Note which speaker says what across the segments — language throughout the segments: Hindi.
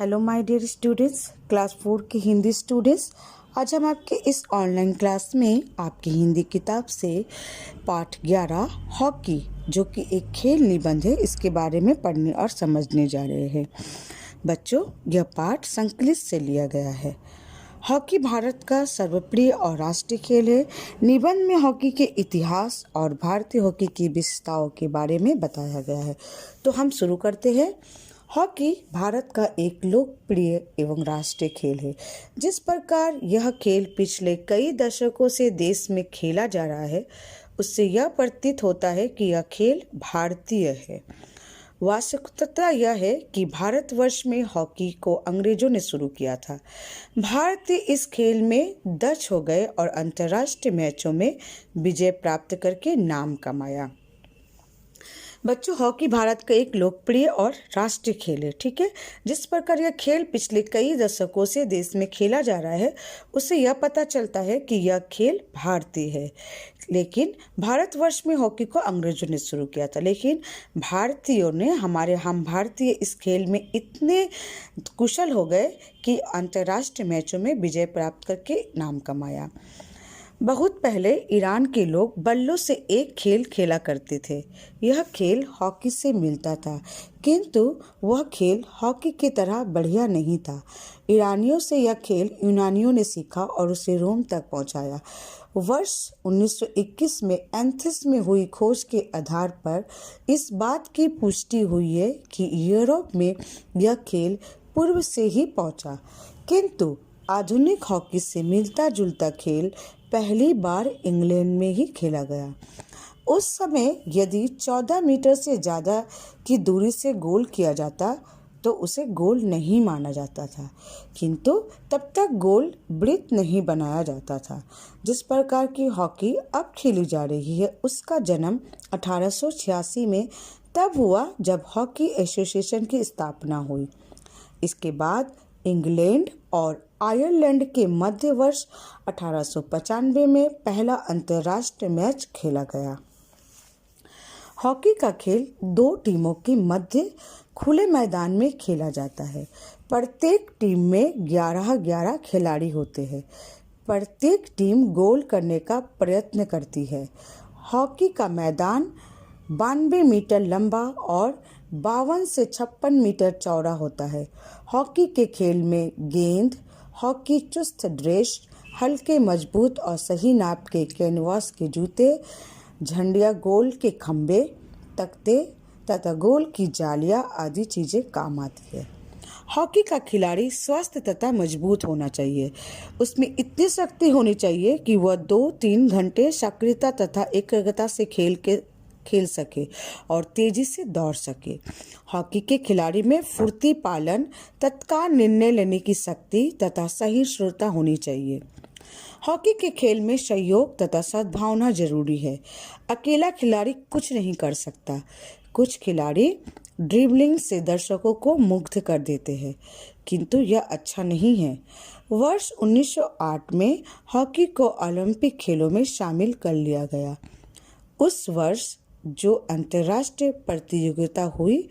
Speaker 1: Hello my dear students, class 4 के हिंदी स्टूडेंट्स। आज हम आपके इस ऑनलाइन क्लास में आपकी हिंदी किताब से पाठ 11 हॉकी, जो कि एक खेल निबंध है, इसके बारे में पढ़ने और समझने जा रहे हैं। बच्चों, यह पाठ संकलित से लिया गया है। हॉकी भारत का सर्वप्रिय और राष्ट्रीय खेल है। निबंध में हॉकी के इतिहास और भारतीय हॉकी की विशेषताओं के बारे में बताया गया है। तो हम शुरू करते हैं। हॉकी भारत का एक लोकप्रिय एवं राष्ट्रीय खेल है। जिस प्रकार यह खेल पिछले कई दशकों से देश में खेला जा रहा है, उससे यह प्रतीत होता है कि यह खेल भारतीय है। वास्तविकता यह है कि भारतवर्ष में हॉकी को अंग्रेजों ने शुरू किया था। भारतीय इस खेल में दक्ष हो गए और अंतर्राष्ट्रीय मैचों में विजय प्राप्त करके नाम कमाया। बच्चों, हॉकी भारत का एक लोकप्रिय और राष्ट्रीय खेल है। ठीक है, जिस प्रकार यह खेल पिछले कई दशकों से देश में खेला जा रहा है, उससे यह पता चलता है कि यह खेल भारतीय है। लेकिन भारतवर्ष में हॉकी को अंग्रेजों ने शुरू किया था, लेकिन भारतीयों ने हम भारतीय इस खेल में इतने कुशल हो गए कि अंतर्राष्ट्रीय मैचों में विजय प्राप्त करके नाम कमाया। बहुत पहले ईरान के लोग बल्लों से एक खेल खेला करते थे। यह खेल हॉकी से मिलता था, किंतु वह खेल हॉकी की तरह बढ़िया नहीं था। ईरानियों से यह खेल यूनानियों ने सीखा और उसे रोम तक पहुंचाया। वर्ष 1921 में एथेंस में हुई खोज के आधार पर इस बात की पुष्टि हुई है कि यूरोप में यह खेल पूर्व से ही पहुंचा, किंतु आधुनिक हॉकी से मिलता जुलता खेल पहली बार इंग्लैंड में ही खेला गया। उस समय यदि 14 मीटर से ज़्यादा की दूरी से गोल किया जाता तो उसे गोल नहीं माना जाता था, किंतु तब तक गोल वृत्त नहीं बनाया जाता था। जिस प्रकार की हॉकी अब खेली जा रही है, उसका जन्म 1886 में तब हुआ जब हॉकी एसोसिएशन की स्थापना हुई। इसके बाद इंग्लैंड और आयरलैंड के मध्य वर्ष 1895 में पहला अंतर्राष्ट्रीय मैच खेला गया। हॉकी का खेल दो टीमों के मध्य खुले मैदान में खेला जाता है। प्रत्येक टीम में 11-11 खिलाड़ी होते हैं। प्रत्येक टीम गोल करने का प्रयत्न करती है। हॉकी का मैदान 92 मीटर लंबा और 52 से 56 मीटर चौड़ा होता है। हॉकी के खेल में गेंद, हॉकी चुस्त ड्रेस, हल्के मजबूत और सही नाप के कैनवास के जूते, झंडिया, गोल के खंभे, तख्ते तथा गोल की जालियां आदि चीजें काम आती है। हॉकी का खिलाड़ी स्वस्थ तथा मजबूत होना चाहिए। उसमें इतनी शक्ति होनी चाहिए कि वह 2-3 घंटे सक्रियता तथा एकाग्रता से खेल सके और तेजी से दौड़ सके। हॉकी के खिलाड़ी में फुर्ती पालन, तत्काल निर्णय लेने की शक्ति तथा सहिष्णुता होनी चाहिए। हॉकी के खेल में सहयोग तथा सद्भावना जरूरी है। अकेला खिलाड़ी कुछ नहीं कर सकता। कुछ खिलाड़ी ड्रिबलिंग से दर्शकों को मुग्ध कर देते हैं, किंतु यह अच्छा नहीं है। वर्ष 1908 में हॉकी को ओलंपिक खेलों में शामिल कर लिया गया। उस वर्ष जो अंतर्राष्ट्रीय प्रतियोगिता हुई,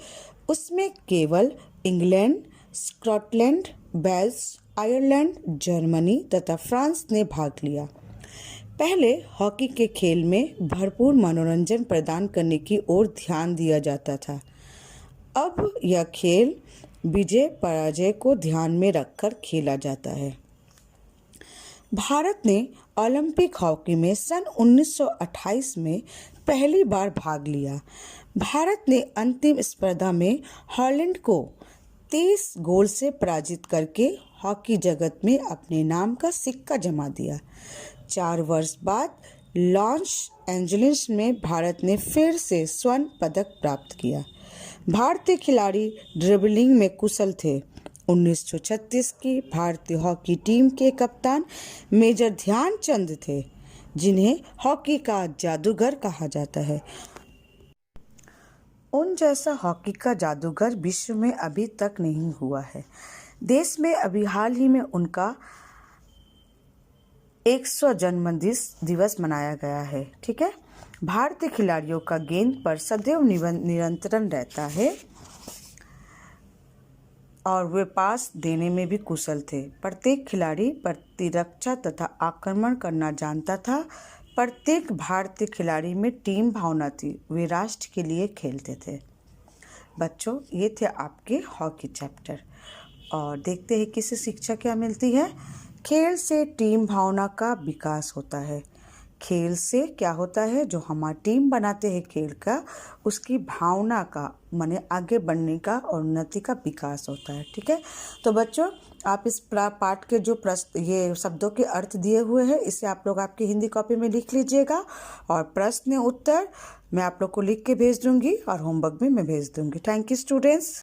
Speaker 1: उसमें केवल England, Scotland, Wales, Ireland, Germany तथा फ्रांस ने भाग लिया। पहले हॉकी के खेल में भरपूर मनोरंजन प्रदान करने की ओर ध्यान दिया जाता था। अब यह खेल विजय पराजय को ध्यान में रखकर खेला जाता है। भारत ने ओलंपिक हॉकी में सन 1928 में पहली बार भाग लिया। भारत ने अंतिम स्पर्धा में हॉलैंड को 23 गोल से पराजित करके हॉकी जगत में अपने नाम का सिक्का जमा दिया। 4 वर्ष बाद लॉस एंजलिस में भारत ने फिर से स्वर्ण पदक प्राप्त किया। भारतीय खिलाड़ी ड्रिबलिंग में कुशल थे। 1936 की भारतीय हॉकी टीम के कप्तान मेजर ध्यानचंद थे, जिन्हें हॉकी का जादूगर कहा जाता है। उन जैसा हॉकी का जादूगर विश्व में अभी तक नहीं हुआ है। देश में अभी हाल ही में उनका 100 जन्म दिवस मनाया गया है। ठीक है, भारतीय खिलाड़ियों का गेंद पर सदैव नियंत्रण रहता है और वे पास देने में भी कुशल थे। प्रत्येक खिलाड़ी प्रतिरक्षा तथा आक्रमण करना जानता था। प्रत्येक भारतीय खिलाड़ी में टीम भावना थी। वे राष्ट्र के लिए खेलते थे। बच्चों, ये थे आपके हॉकी चैप्टर। और देखते हैं कि इससे शिक्षा क्या मिलती है। खेल से टीम भावना का विकास होता है। खेल से क्या होता है, जो हमारी टीम बनाते हैं खेल का, उसकी भावना का माने आगे बढ़ने का और उन्नति का विकास होता है। ठीक है, तो बच्चों आप इस पाठ के जो ये शब्दों के अर्थ दिए हुए हैं, इसे आप लोग आपकी हिंदी कॉपी में लिख लीजिएगा और प्रश्न उत्तर मैं आप लोग को लिख के भेज दूंगी और होमवर्क भी मैं भेज दूंगी। Thank you students.